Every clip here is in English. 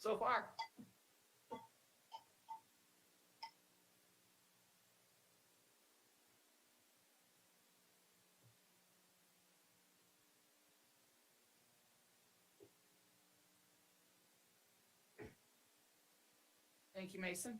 so far. Thank you, Mason.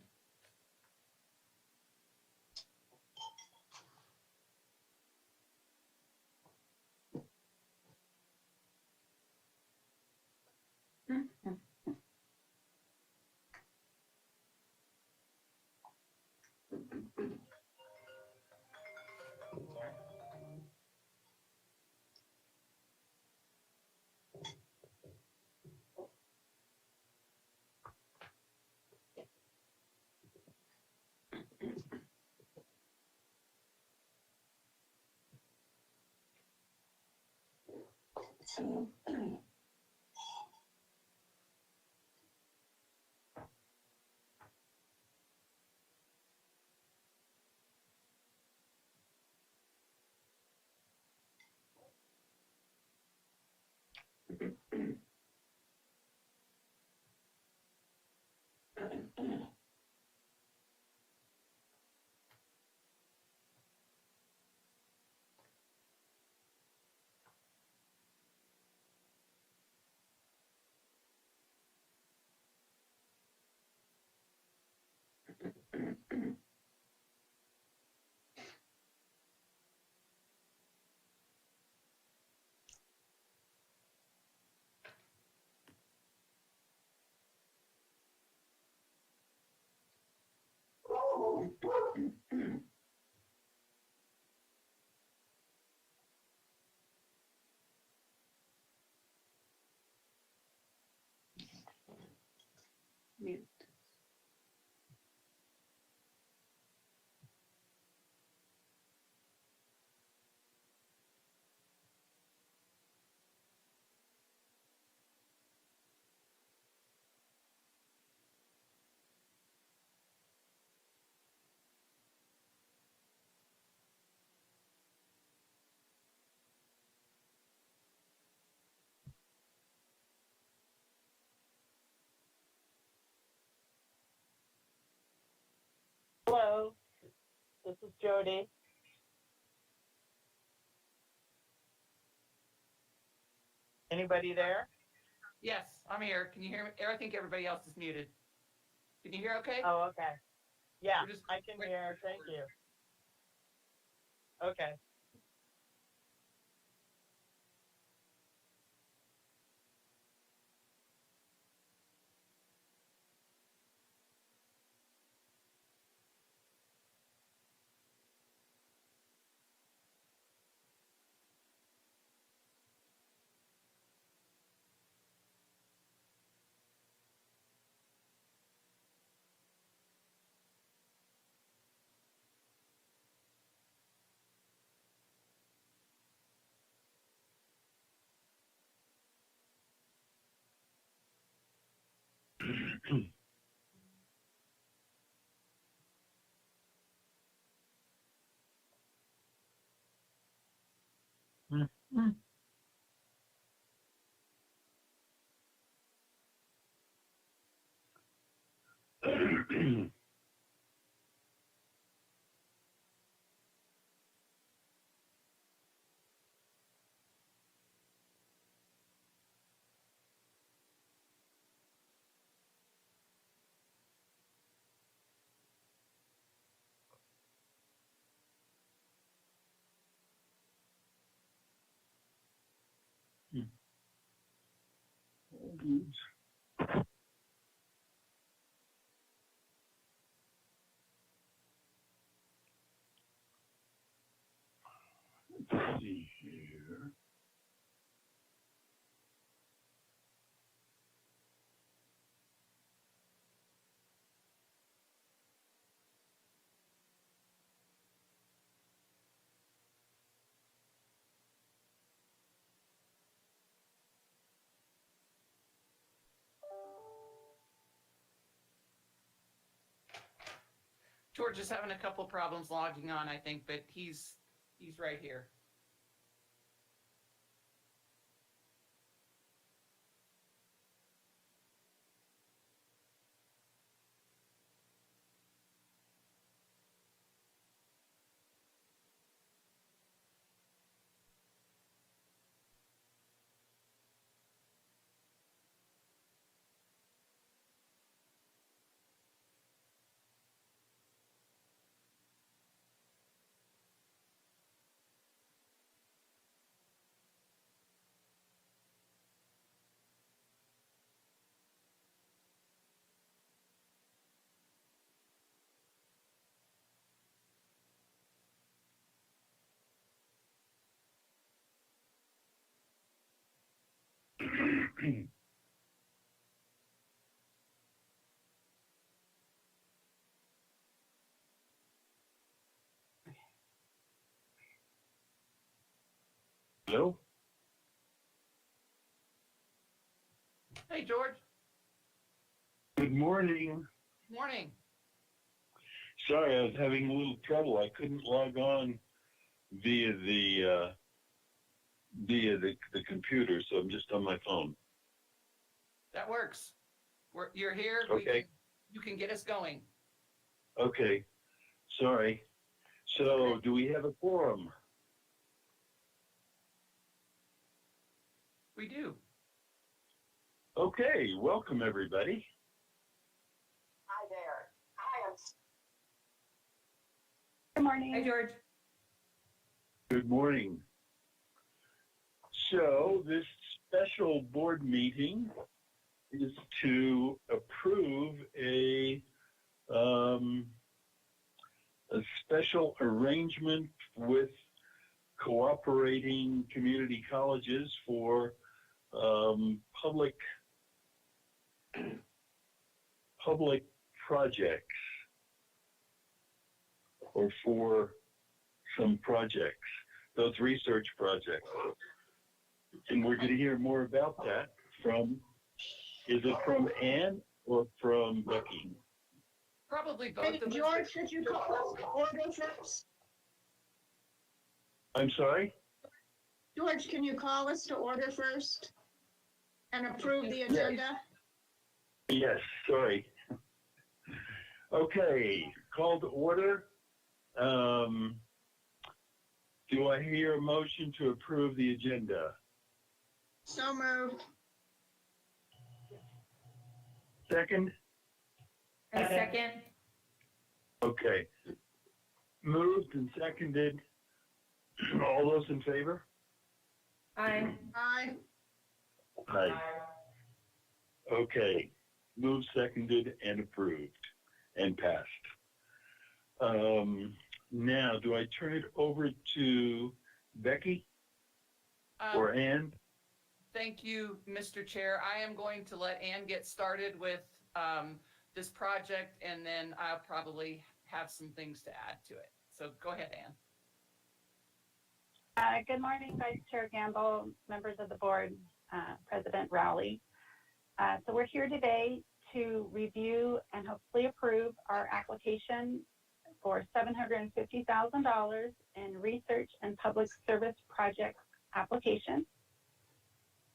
Mute. Hello, this is Jody. Anybody there? Yes, I'm here. Can you hear me? I think everybody else is muted. Can you hear okay? Oh, okay. Yeah, We're just I can waiting hear. for Thank the you. Okay. Let's see here. George is having a couple problems logging on, I think, but he's right here. Hello? Hey, George. Good morning. Morning. Sorry, I was having a little trouble. I couldn't log on via the computer, so I'm just on my phone. That works. You're here. Okay. You can get us going. Okay. Sorry. So, Okay. do we have a quorum? We do. Okay. Welcome, everybody. Hi there. I am. Good morning. Hey, George. Good morning. So, this special board meeting is to approve a special arrangement with cooperating community colleges for public projects, or for some projects, those research projects. And we're going to hear more about that is it from Ann or from Becky? Probably both Hey, of us. George, could you call us to order first? I'm sorry? George, can you call us to order first and approve the agenda? Yes, sorry. Okay, call to order. Do I hear a motion to approve the agenda? So moved. Second? A second. Okay. Moved and seconded. All those in favor? Aye. Aye. Aye. Okay. Moved, seconded, and approved, and passed. Now, do I turn it over to Becky or Ann? Thank you, Mr. Chair. I am going to let Ann get started with this project, and then I'll probably have some things to add to it. So go ahead, Ann. Good morning, Vice Chair Gamble, members of the board, President Rowley. So we're here today to review and hopefully approve our application for $750,000 in research and public service project application.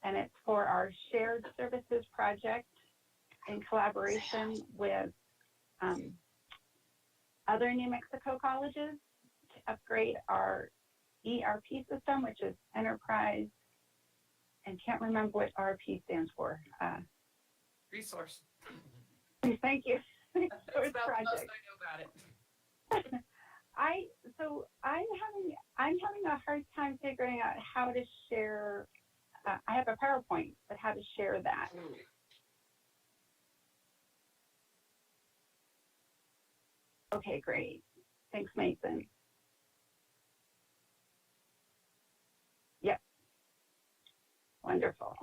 And it's for our shared services project in collaboration with other New Mexico colleges to upgrade our ERP system, which is Enterprise, and can't remember what RP stands for. Resource. Thank you. That's about the most I know about it. I'm having a hard time figuring out how to share. I have a PowerPoint, but how to share that. Okay, great. Thanks, Mason. Yep. Wonderful.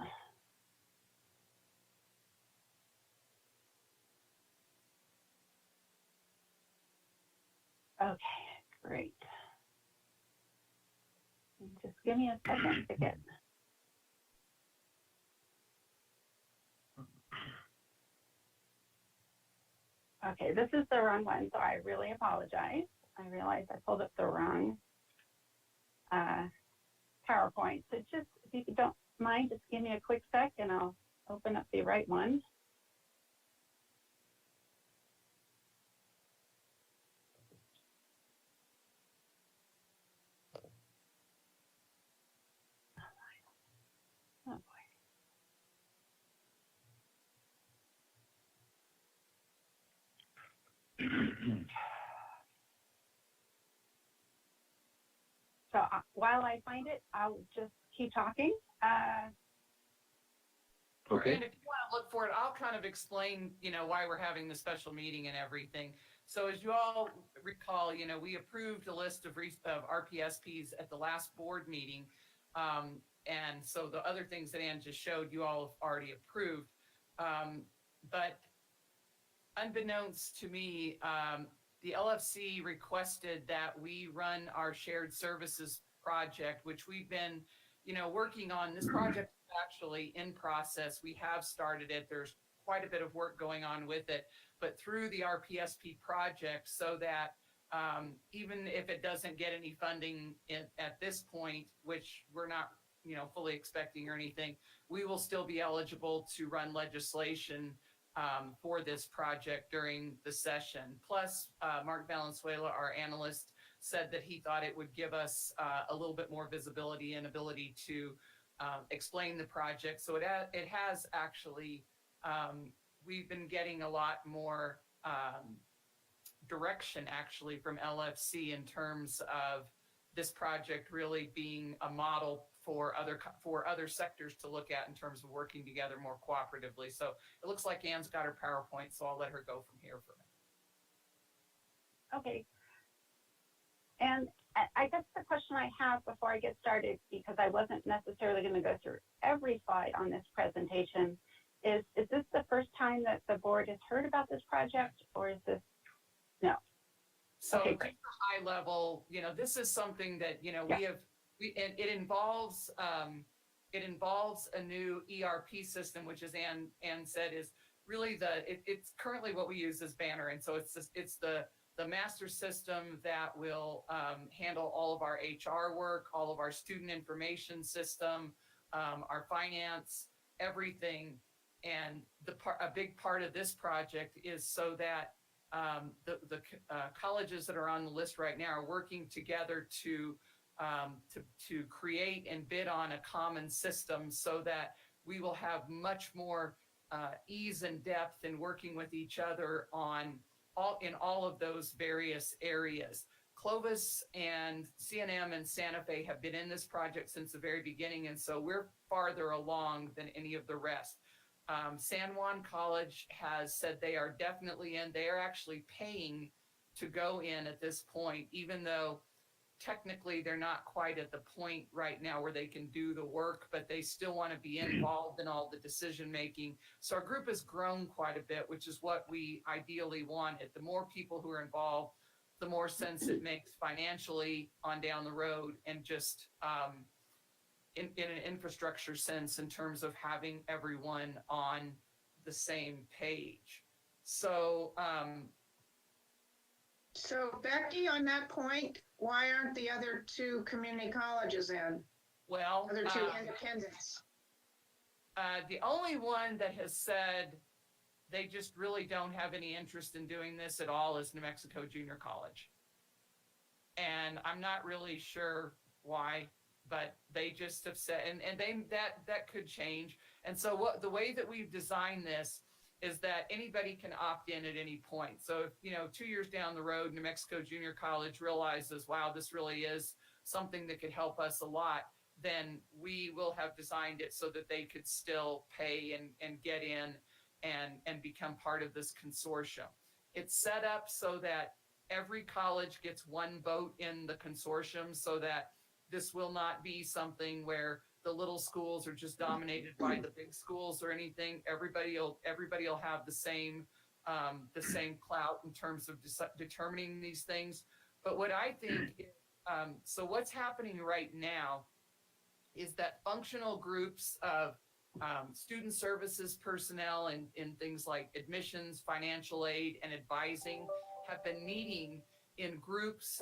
Okay, great. Just give me a second to get. Okay, this is the wrong one, so I really apologize. I realized I pulled up the wrong PowerPoint. So just, if you don't mind, just give me a quick sec and I'll open up the right one. Oh boy. So while I find it, I'll just keep talking. Okay. And if you want to look for it, I'll kind of explain, why we're having the special meeting and everything. So as you all recall, we approved a list of RPSPs at the last board meeting. And so the other things that Ann just showed, you all have already approved. But unbeknownst to me, the LFC requested that we run our shared services project, which we've been, working on this project is actually in process. We have started it. There's quite a bit of work going on with it, but through the RPSP project, so that even if it doesn't get any funding at this point, which we're not, fully expecting or anything, we will still be eligible to run legislation for this project during the session. Plus, Mark Valenzuela, our analyst, said that he thought it would give us a little bit more visibility and ability to explain the project. So it has actually, we've been getting a lot more direction actually from LFC in terms of this project really being a model for other sectors to look at in terms of working together more cooperatively. So it looks like Ann's got her PowerPoint, so I'll let her go from here for a minute. Okay. And I guess the question I have before I get started, because I wasn't necessarily going to go through every slide on this presentation, is this the first time that the board has heard about this project, or is this, no? So Okay, just great. a high level, this is something that, it involves a new ERP system, which, as Ann said, is really it's currently what we use as Banner. And so it's the master system that will handle all of our HR work, all of our student information system, our finance, everything. And a big part of this project is so that the colleges that are on the list right now are working together to create and bid on a common system, so that we will have much more ease and depth in working with each other in all of those various areas. Clovis and CNM and Santa Fe have been in this project since the very beginning, and so we're farther along than any of the rest. San Juan College has said they are definitely in. They are actually paying to go in at this point, even though technically they're not quite at the point right now where they can do the work, but they still want to be involved in all the decision making. So our group has grown quite a bit, which is what we ideally wanted. The more people who are involved, the more sense it makes financially on down the road, and just in an infrastructure sense in terms of having everyone on the same page. So, So Becky, on that point, why aren't the other two community colleges in? well, Other two independents? the only one that has said they just really don't have any interest in doing this at all is New Mexico Junior College. And I'm not really sure why, but they just have said, and that could change. And so the way that we've designed this is that anybody can opt in at any point. So if, 2 years down the road, New Mexico Junior College realizes, wow, this really is something that could help us a lot, then we will have designed it so that they could still pay and get in and become part of this consortium. It's set up so that every college gets one vote in the consortium, so that this will not be something where the little schools are just dominated by the big schools or anything. Everybody will have the same clout in terms of determining these things. But what I think is, so what's happening right now is that functional groups of student services personnel in things like admissions, financial aid, and advising have been meeting in groups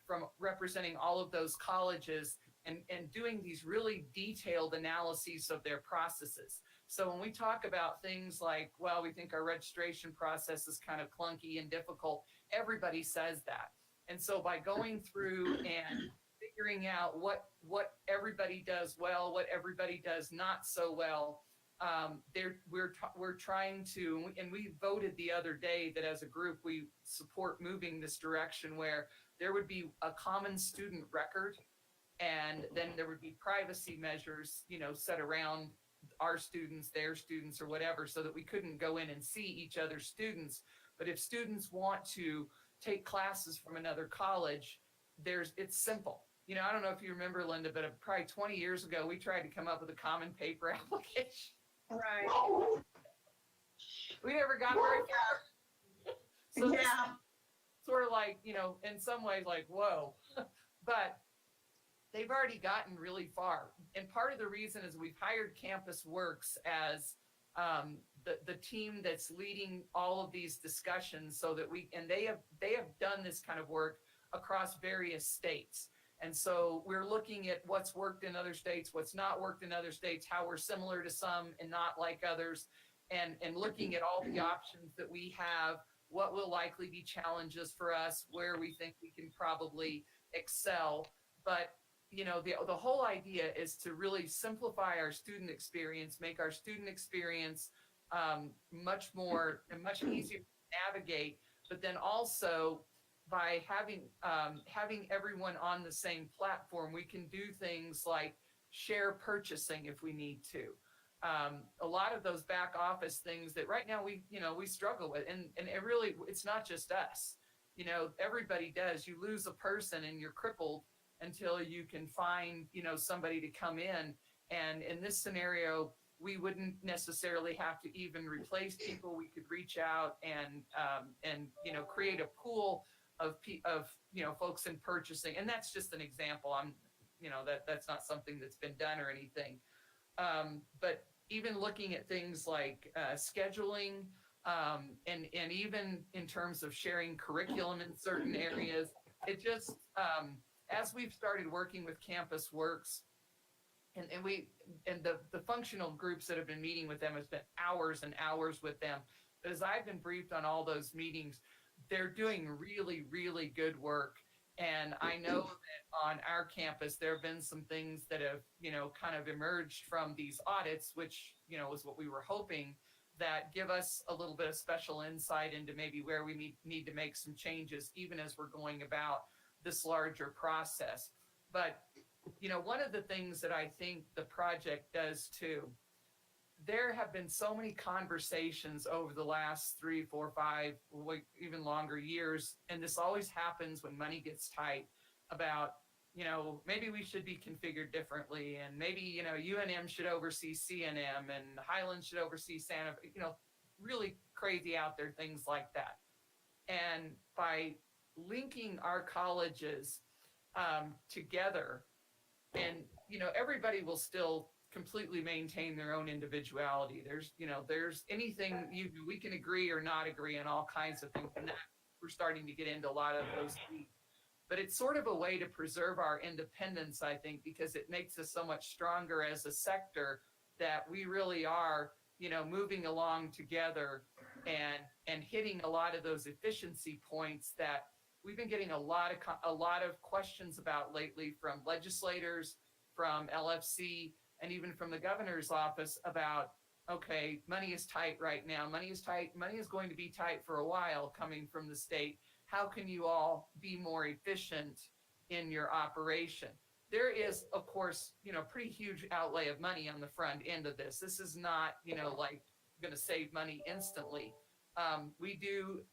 from representing all of those colleges and doing these really detailed analyses of their processes. So when we talk about things like, well, we think our registration process is kind of clunky and difficult, everybody says that. And so by going through and figuring out what everybody does well, what everybody does not so well, we're trying to, and we voted the other day that as a group we support moving this direction where there would be a common student record, and then there would be privacy measures, set around our students, their students, or whatever, so that we couldn't go in and see each other's students. But if students want to take classes from another college, it's simple. I don't know if you remember, Linda, but probably 20 years ago, we tried to come up with a common paper application. Right. We never got very far. So this Yeah. is sort of like, in some ways like, whoa. But they've already gotten really far. And part of the reason is we've hired Campus Works as the team that's leading all of these discussions so that they have done this kind of work across various states. And so we're looking at what's worked in other states, what's not worked in other states, how we're similar to some and not like others, and looking at all the options that we have, what will likely be challenges for us, where we think we can probably excel. But the whole idea is to really simplify our student experience, make our student experience much more and much easier to navigate, but then also by having everyone on the same platform, we can do things like share purchasing if we need to. A lot of those back office things that right now we struggle with, and it's not just us. Everybody does. You lose a person and you're crippled until you can find somebody to come in. And in this scenario, we wouldn't necessarily have to even replace people. We could reach out and create a pool of folks in purchasing. And that's just an example. That's not something that's been done or anything. But even looking at things like scheduling, and even in terms of sharing curriculum in certain areas, it just, as we've started working with Campus Works, and the functional groups that have been meeting with them have spent hours and hours with them. But as I've been briefed on all those meetings, they're doing really, really good work. And I know that on our campus, there have been some things that have, kind of emerged from these audits, which, was what we were hoping, that give us a little bit of special insight into maybe where we need to make some changes, even as we're going about this larger process. But, one of the things that I think the project does too, there have been so many conversations over the last 3, 4, 5, even longer years, and this always happens when money gets tight, about, maybe we should be configured differently, and maybe, UNM should oversee CNM, and Highland should oversee Santa, really crazy out there, things like that. And by linking our colleges together, and, everybody will still completely maintain their own individuality. There's anything we can agree or not agree on all kinds of things, and that we're starting to get into a lot of those things. But it's sort of a way to preserve our independence, I think, because it makes us so much stronger as a sector that we really are, moving along together and hitting a lot of those efficiency points that we've been getting a lot of questions about lately from legislators, from LFC, and even from the governor's office about, okay, money is tight right now. Money is tight. Money is going to be tight for a while coming from the state. How can you all be more efficient in your operation? There is, of course, pretty huge outlay of money on the front end of this. This is not, like going to save money instantly. We do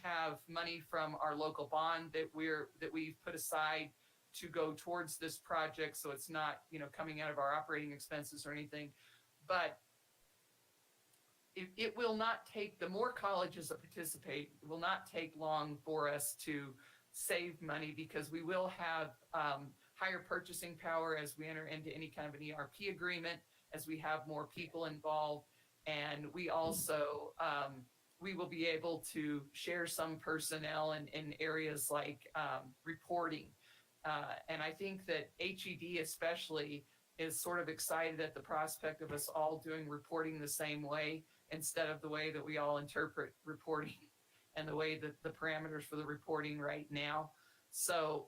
have money from our local bond that we've put aside to go towards this project, so it's not coming out of our operating expenses or anything. But it will not take, the more colleges that participate, it will not take long for us to save money, because we will have higher purchasing power as we enter into any kind of an ERP agreement, as we have more people involved. And we also, we will be able to share some personnel in areas like reporting. And I think that HED especially is sort of excited at the prospect of us all doing reporting the same way, instead of the way that we all interpret reporting and the way that the parameters for the reporting right now. So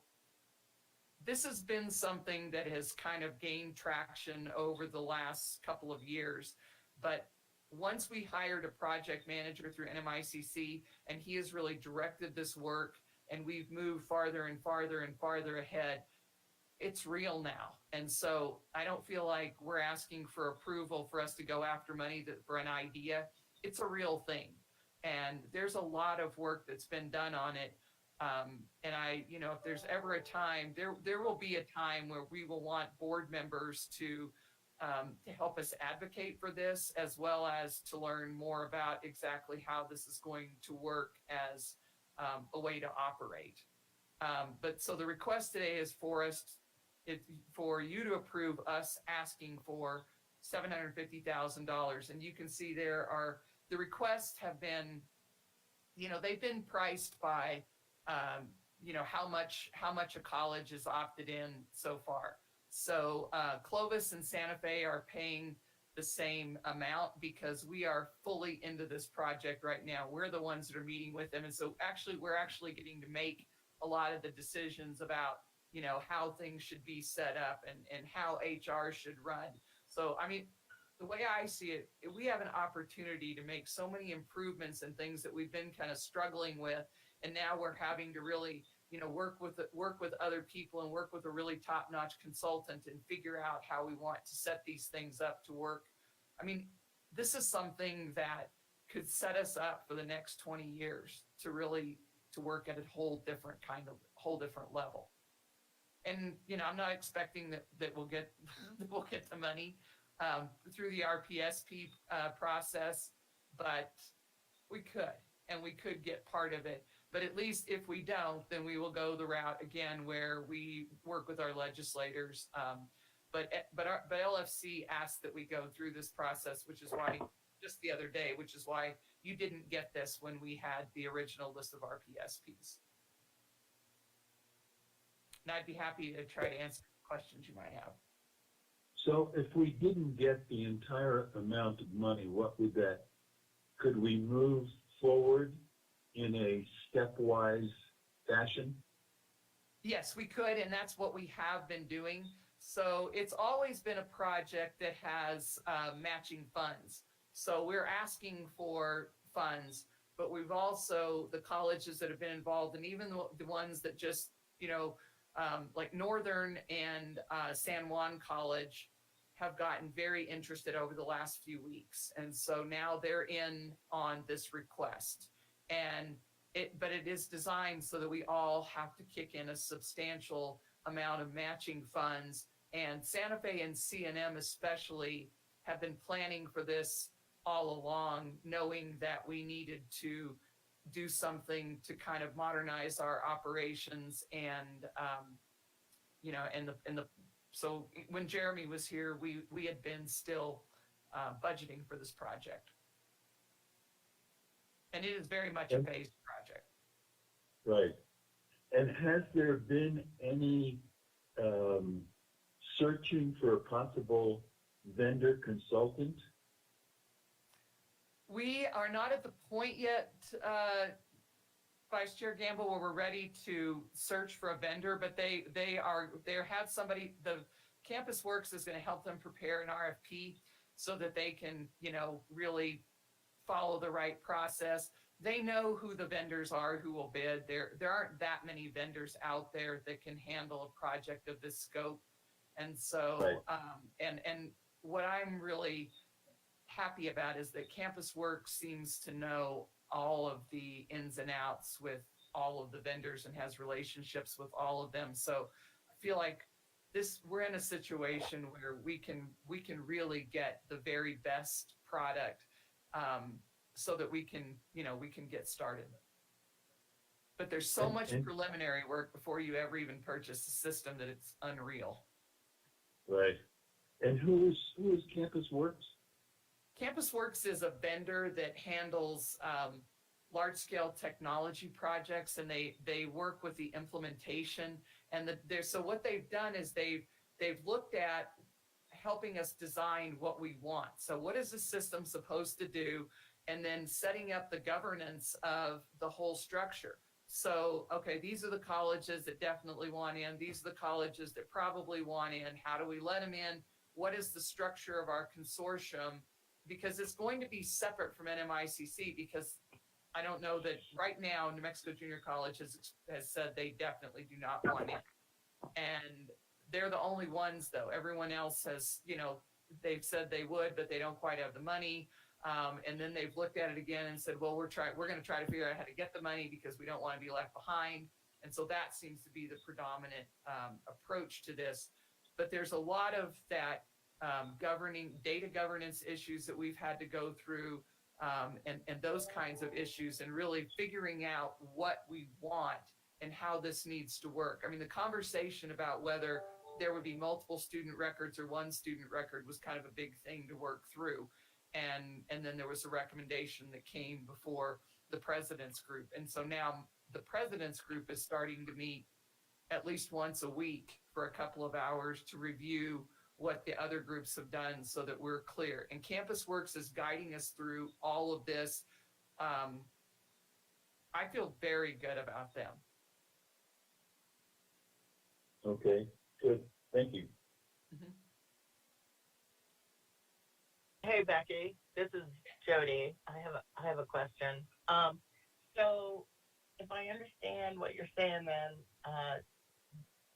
this has been something that has kind of gained traction over the last couple of years. But once we hired a project manager through NMICC, and he has really directed this work, and we've moved farther and farther and farther ahead, it's real now. And so I don't feel like we're asking for approval for us to go after money for an idea. It's a real thing. And there's a lot of work that's been done on it. And if there's ever a time, there will be a time where we will want board members to help us advocate for this, as well as to learn more about exactly how this is going to work as a way to operate. But so the request today is for us for you to approve us asking for $750,000. And you can see the requests have been, they've been priced by, how much a college has opted in so far. So Clovis and Santa Fe are paying the same amount because we are fully into this project right now. We're the ones that are meeting with them. And so we're actually getting to make a lot of the decisions about, how things should be set up and how HR should run. So, I mean, the way I see it, we have an opportunity to make so many improvements and things that we've been kind of struggling with. And now we're having to really, work with other people and work with a really top-notch consultant and figure out how we want to set these things up to work. I mean, this is something that could set us up for the next 20 years to work at a whole different level. And, I'm not expecting that we'll get, we'll get the money through the RPSP process, but we could get part of it. But at least if we don't, then we will go the route again where we work with our legislators. But LFC asked that we go through this process, which is why just the other day, which is why you didn't get this when we had the original list of RPSPs. And I'd be happy to try to answer questions you might have. So if we didn't get the entire amount of money, could we move forward in a stepwise fashion? Yes, we could, and that's what we have been doing. So it's always been a project that has matching funds. So we're asking for funds, but we've also, the colleges that have been involved, and even the ones that just, like Northern and San Juan College have gotten very interested over the last few weeks. And so now they're in on this request. But it is designed so that we all have to kick in a substantial amount of matching funds. And Santa Fe and C&M especially have been planning for this all along, knowing that we needed to do something to kind of modernize our operations so when Jeremy was here, we had been still budgeting for this project. And it is very much a phased project. Right. And has there been any searching for a possible vendor consultant? We are not at the point yet, Vice Chair Gamble, where we're ready to search for a vendor, but they have somebody, the Campus Works is going to help them prepare an RFP so that they can, really follow the right process. They know who the vendors are who will bid. There aren't that many vendors out there that can handle a project of this scope. And so, right. And what I'm really happy about is that Campus Works seems to know all of the ins and outs with all of the vendors and has relationships with all of them. So I feel like we're in a situation where we can really get the very best product so that we can get started. But there's so much preliminary work before you ever even purchase a system that it's unreal. Right. And who is Campus Works? Campus Works is a vendor that handles large-scale technology projects, and they work with the implementation. And so what they've done is they've looked at helping us design what we want. So what is the system supposed to do? And then setting up the governance of the whole structure. So, okay, these are the colleges that definitely want in. These are the colleges that probably want in. How do we let them in? What is the structure of our consortium? Because it's going to be separate from NMICC, because I don't know that right now New Mexico Junior College has said they definitely do not want in. And they're the only ones, though. Everyone else has, they've said they would, but they don't quite have the money. And then they've looked at it again and said, well, we're going to try to figure out how to get the money because we don't want to be left behind. And so that seems to be the predominant approach to this. But there's a lot of that data governance issues that we've had to go through, and those kinds of issues, and really figuring out what we want and how this needs to work. I mean, the conversation about whether there would be multiple student records or one student record was kind of a big thing to work through. And then there was a recommendation that came before the president's group. And so now the president's group is starting to meet at least once a week for a couple of hours to review what the other groups have done so that we're clear. And Campus Works is guiding us through all of this. I feel very good about them. Okay, good. Thank you. Hey Becky, this is Jody. I have a question. So if I understand what you're saying, then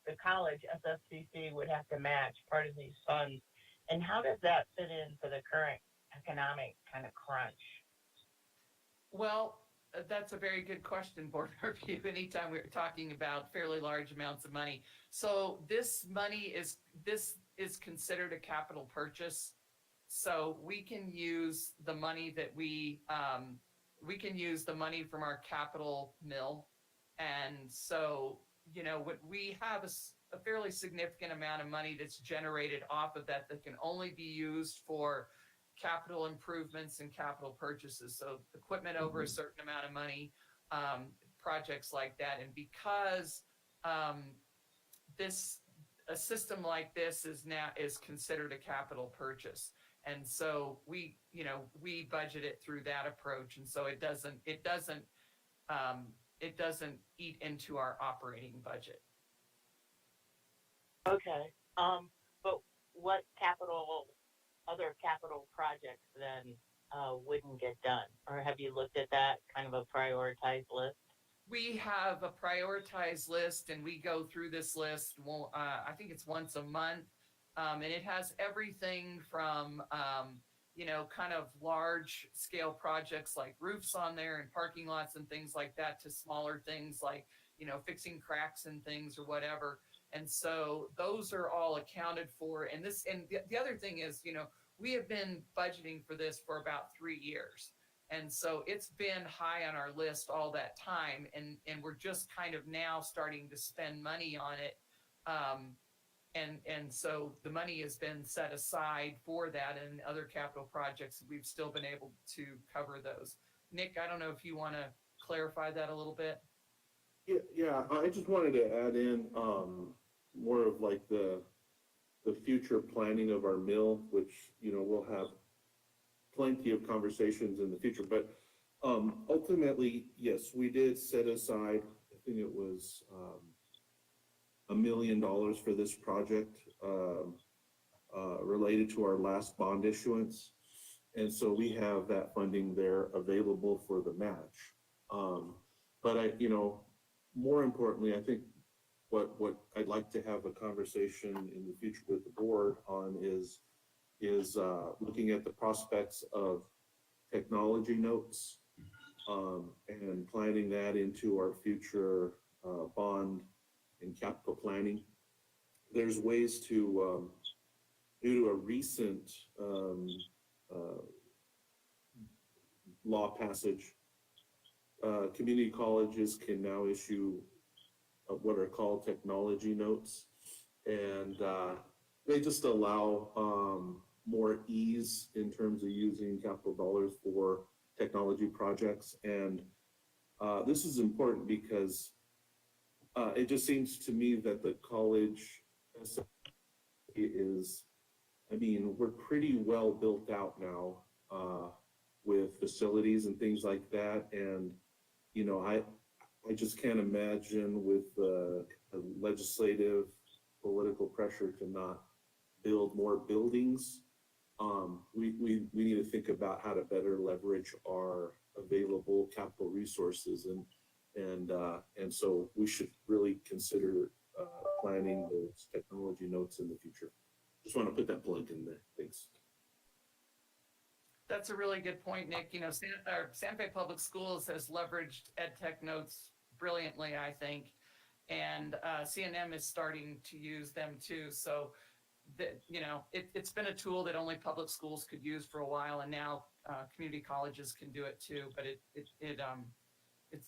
the college SFCC would have to match part of these funds, and how does that fit into the current economic kind of crunch? Well, that's a very good question, Board Review. Anytime we're talking about fairly large amounts of money. So this money is considered a capital purchase. So we can use the money that we can use the money from our capital mill. And so, you know, what we have a fairly significant amount of money that's generated off of that can only be used for capital improvements and capital purchases. So equipment over a certain amount of money, projects like that. And because a system like this is considered a capital purchase. And so we budget it through that approach. And so it doesn't eat into our operating budget. Okay. But what other capital projects then wouldn't get done? Or have you looked at that kind of a prioritized list? We have a prioritized list, and we go through this list. Well, I think it's once a month, and it has everything from kind of large scale projects like roofs on there and parking lots and things like that to smaller things like fixing cracks and things or whatever. And so those are all accounted for. And the other thing is, we have been budgeting for this for about 3 years. And so it's been high on our list all that time. And we're just kind of now starting to spend money on it. And so the money has been set aside for that, and other capital projects, we've still been able to cover those. Nick, I don't know if you want to clarify that a little bit. Yeah, I just wanted to add in more of like the future planning of our mill, which we'll have plenty of conversations in the future. But ultimately, yes, we did set aside, I think it was $1 million for this project related to our last bond issuance. And so we have that funding there available for the match. But more importantly, I think what I'd like to have a conversation in the future with the board on is looking at the prospects of technology notes and planning that into our future bond and capital planning. There's ways to, due to a recent law passage, community colleges can now issue what are called technology notes, and they just allow more ease in terms of using capital dollars for technology projects. And this is important because it just seems to me that the college we're pretty well built out now with facilities and things like that. And, I just can't imagine with the legislative political pressure to not build more buildings. We need to think about how to better leverage our available capital resources, and so we should really consider planning those technology notes in the future. Just want to put that plug in there. Thanks. That's a really good point, Nick. Santa Fe Public Schools has leveraged EdTech notes brilliantly, I think, and CNM is starting to use them too. So, it's been a tool that only public schools could use for a while, and now community colleges can do it too. But it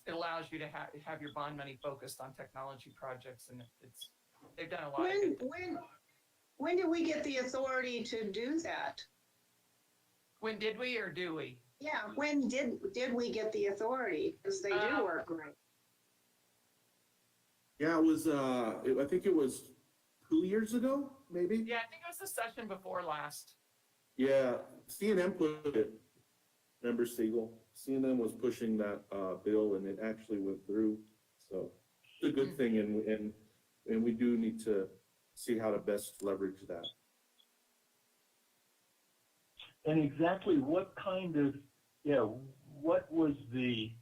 allows you to have your bond money focused on technology projects, and it's They've done a lot of good things. When did we get the authority to do that? When did we or do we? Yeah, when did we get the authority? Because they do work great. Yeah, it was, I think it was 2 years ago, maybe? Yeah, I think it was the session before last. Yeah, CNM put it, remember Siegel? CNM was pushing that, bill and it actually went through. So it's a good thing and we do need to see how to best leverage that. And exactly what kind of, what was the,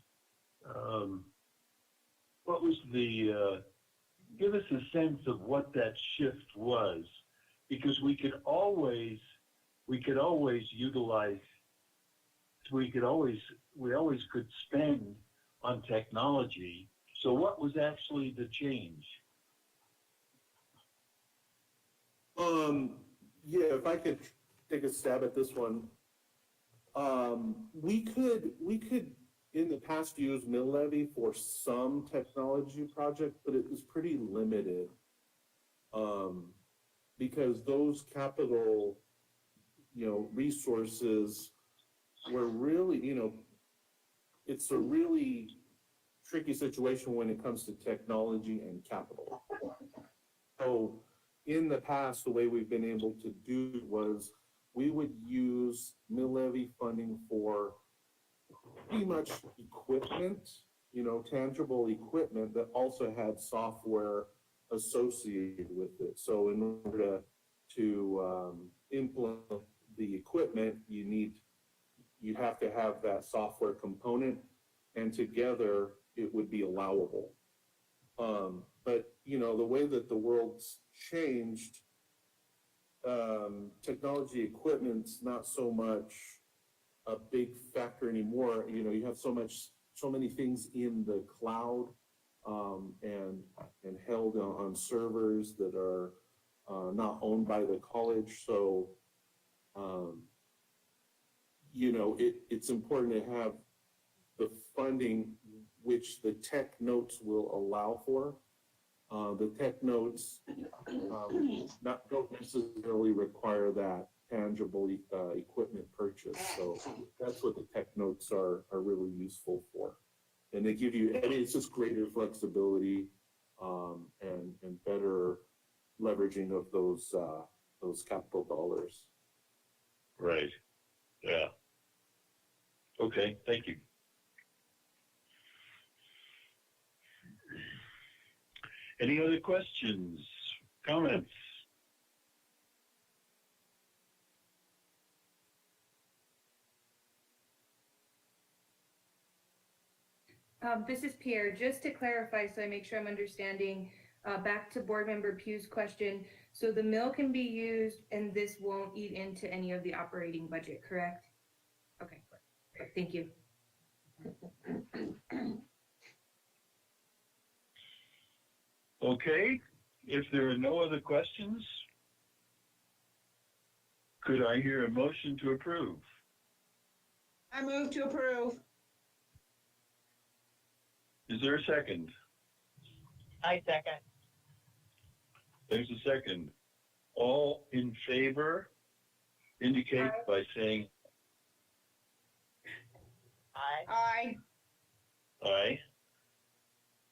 give us a sense of what that shift was, because we always utilize, we always could spend on technology. So what was actually the change? Yeah, if I could take a stab at this one. We could in the past use mill levy for some technology project, but it was pretty limited. Because those capital, resources were really, it's a really tricky situation when it comes to technology and capital. So in the past, the way we've been able to do it was we would use mill levy funding for pretty much equipment, tangible equipment that also had software associated with it. So in order to implement the equipment, you have to have that software component, and together it would be allowable. But the way that the world's changed, technology equipment's not so much a big factor anymore. You have so many things in the cloud, and held on servers that are not owned by the college. So, it's important to have the funding which the tech notes will allow for. The tech notes don't necessarily require that tangible equipment purchase. So that's what the tech notes are really useful for. And they give you, it's just greater flexibility and better leveraging of those capital dollars. Right. Yeah. Okay, thank you. Any other questions, comments? This is Pierre. Just to clarify, so I make sure I'm understanding, back to Board Member Pugh's question. So the mill can be used and this won't eat into any of the operating budget, correct? Okay, great. Thank you. Okay, if there are no other questions, could I hear a motion to approve? I move to approve. Is there a second? I second. There's a second. All in favor indicate by saying Aye. Aye. aye.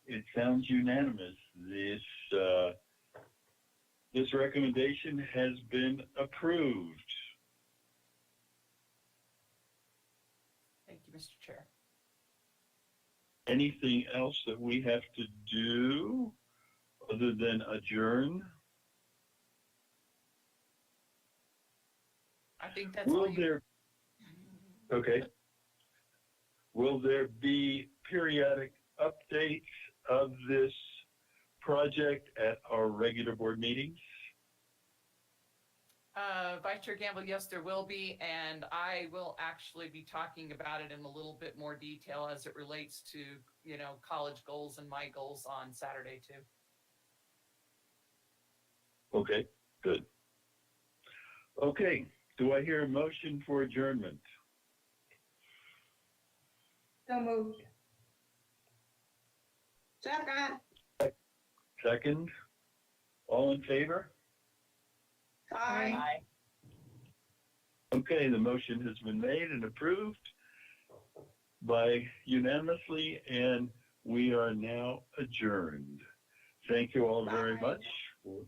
It sounds unanimous. This recommendation has been approved. Thank you, Mr. Chair. Anything else that we have to do other than adjourn? I think that's all you. Okay. Will there be periodic updates of this project at our regular board meetings? Vice Chair Gamble, yes, there will be, and I will actually be talking about it in a little bit more detail as it relates to, college goals and my goals on Saturday too. Okay, good. Okay, do I hear a motion for adjournment? So moved. Second. Second? All in favor? Aye. Aye. Okay, the motion has been made and approved by unanimously, and we are now adjourned. Thank you all very Bye. much for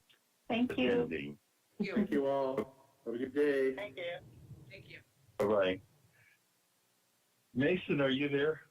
Thank you. attending. Thank you. Thank you all. Have a good day. Thank you. Thank you. All right. Mason, are you there?